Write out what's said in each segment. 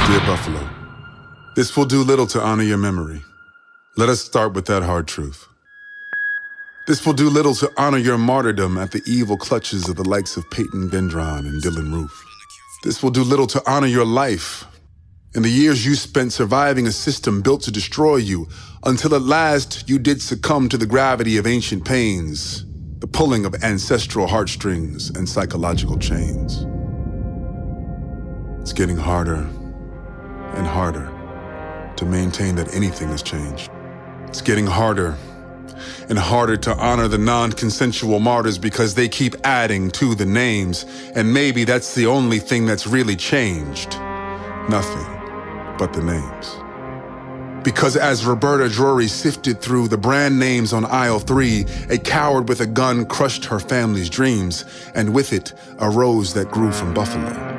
Dear Buffalo, this will do little to honor your memory. Let us start with that hard truth. This will do little to honor your martyrdom at the evil clutches of the likes of Peyton Gendron and Dylan Roof. This will do little to honor your life and the years you spent surviving a system built to destroy you until at last you did succumb to the gravity of ancient pains, the pulling of ancestral heartstrings and psychological chains. It's getting harder and harder to maintain that anything has changed. It's getting harder and harder to honor the non-consensual martyrs because they keep adding to the names, and maybe that's the only thing that's really changed. Nothing but the names. Because as Roberta Drury sifted through the brand names on aisle 3, a coward with a gun crushed her family's dreams, and with it, a rose that grew from Buffalo.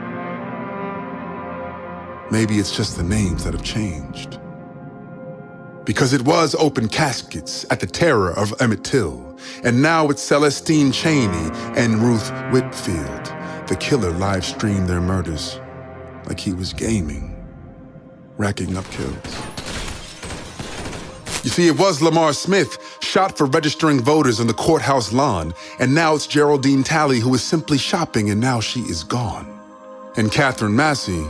Maybe it's just the names that have changed. Because it was open caskets at the terror of Emmett Till, and now it's Celestine Chaney and Ruth Whitfield. The killer live-streamed their murders like he was gaming, racking up kills. You see, it was Lamar Smith, shot for registering voters on the courthouse lawn, and now it's Geraldine Talley, who is simply shopping, and now she is gone. And Catherine Massey,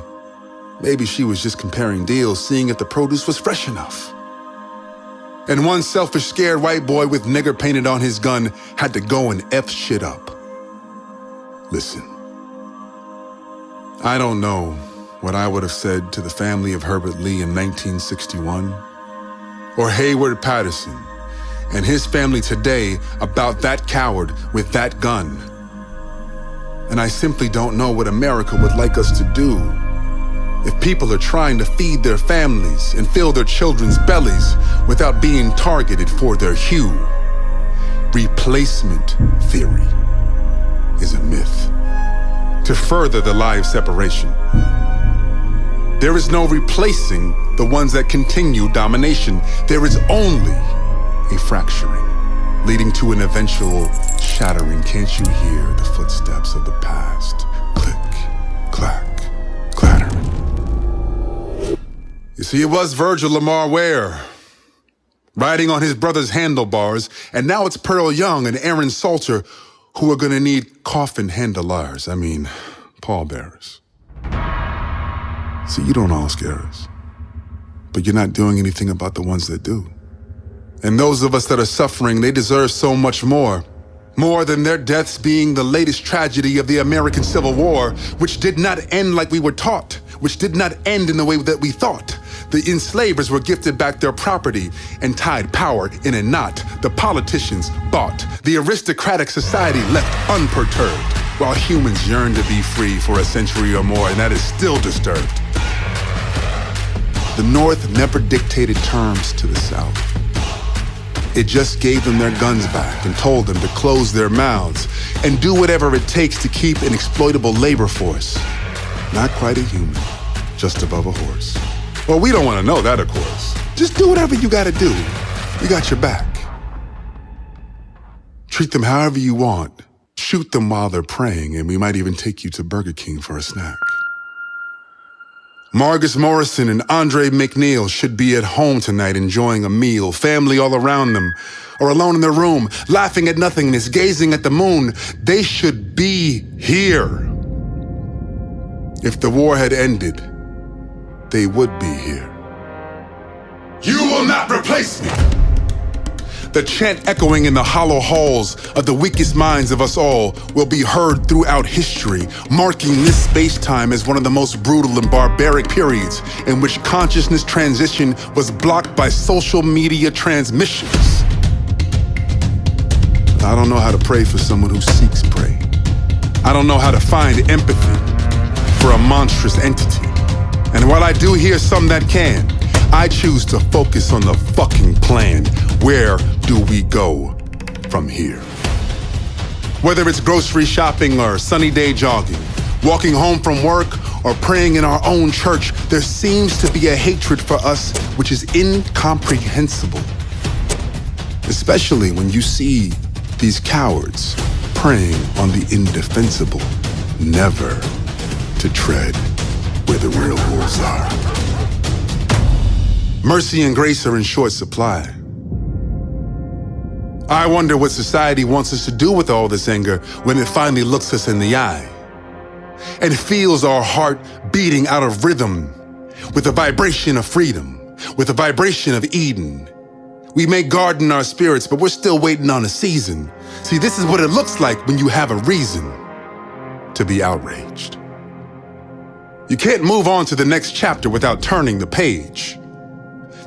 maybe she was just comparing deals, seeing if the produce was fresh enough. And one selfish, scared white boy with nigger painted on his gun had to go and F shit up. Listen, I don't know what I would have said to the family of Herbert Lee in 1961, or Hayward Patterson and his family today about that coward with that gun. And I simply don't know what America would like us to do if people are trying to feed their families and fill their children's bellies without being targeted for their hue. Replacement theory is a myth to further the lie of separation. There is no replacing the ones that continue domination. There is only a fracturing, leading to an eventual shattering. Can't you hear the footsteps of the past? Click, clack, clattering. You see, it was Virgil Lamar Ware, riding on his brother's handlebars, and now it's Pearl Young and Aaron Salter who are gonna need coffin handlers, pallbearers. See, you don't all scare us, but you're not doing anything about the ones that do. And those of us that are suffering, they deserve so much more. More than their deaths being the latest tragedy of the American Civil War, which did not end like we were taught, which did not end in the way that we thought. The enslavers were gifted back their property and tied power in a knot. The politicians bought. The aristocratic society left unperturbed, while humans yearn to be free for a century or more, and that is still disturbed. The North never dictated terms to the South. It just gave them their guns back and told them to close their mouths and do whatever it takes to keep an exploitable labor force. Not quite a human, just above a horse. Well, we don't want to know that, of course. Just do whatever you gotta do. We got your back. Treat them however you want. Shoot them while they're praying, and we might even take you to Burger King for a snack. Margus Morrison and Andre McNeil should be at home tonight enjoying a meal, family all around them, or alone in their room, laughing at nothingness, gazing at the moon. They should be here. If the war had ended, they would be here. You will not replace me! The chant echoing in the hollow halls of the weakest minds of us all will be heard throughout history, marking this space-time as one of the most brutal and barbaric periods in which consciousness transition was blocked by social media transmissions. I don't know how to pray for someone who seeks prey. I don't know how to find empathy for a monstrous entity. And while I do hear some that can, I choose to focus on the fucking plan. Where do we go from here? Whether it's grocery shopping or sunny day jogging, walking home from work or praying in our own church, there seems to be a hatred for us which is incomprehensible. Especially when you see these cowards preying on the indefensible. Never to tread where the real wolves are. Mercy and grace are in short supply. I wonder what society wants us to do with all this anger when it finally looks us in the eye and feels our heart beating out of rhythm with the vibration of freedom, with the vibration of Eden. We may garden our spirits, but we're still waiting on a season. See, this is what it looks like when you have a reason to be outraged. You can't move on to the next chapter without turning the page.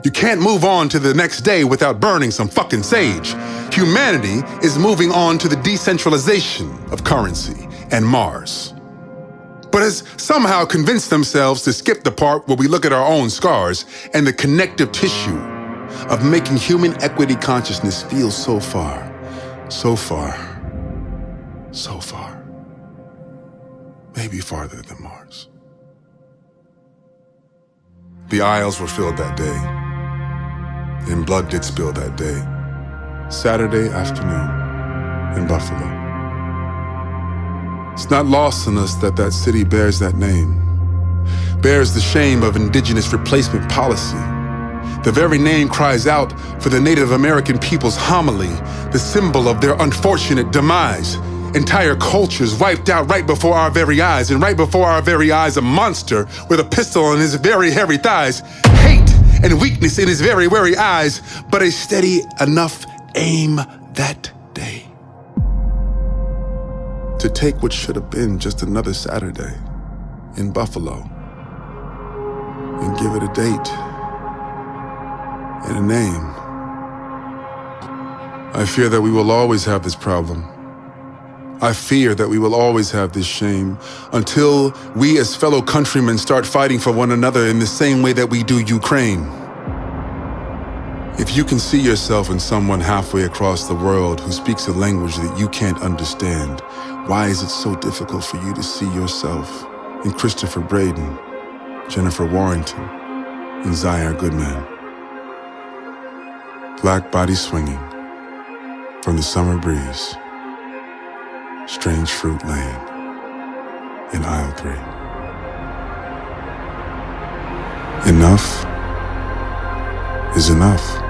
You can't move on to the next day without burning some fucking sage. Humanity is moving on to the decentralization of currency and Mars, but has somehow convinced themselves to skip the part where we look at our own scars and the connective tissue of making human equity consciousness feel so far, so far, so far, maybe farther than Mars. The aisles were filled that day, and blood did spill that day, Saturday afternoon in Buffalo. It's not lost on us that that city bears that name, bears the shame of indigenous replacement policy. The very name cries out for the Native American people's homily, the symbol of their unfortunate demise. Entire cultures wiped out right before our very eyes, and right before our very eyes, a monster with a pistol on his very hairy thighs, hate and weakness in his very wary eyes, but a steady enough aim that day to take what should have been just another Saturday in Buffalo and give it a date and a name. I fear that we will always have this problem. I fear that we will always have this shame until we as fellow countrymen start fighting for one another in the same way that we do Ukraine. If you can see yourself in someone halfway across the world who speaks a language that you can't understand, why is it so difficult for you to see yourself in Christopher Braden, Jennifer Warrington, and Zaire Goodman? Black body swinging from the summer breeze, strange fruit laying in aisle 3. Enough is enough.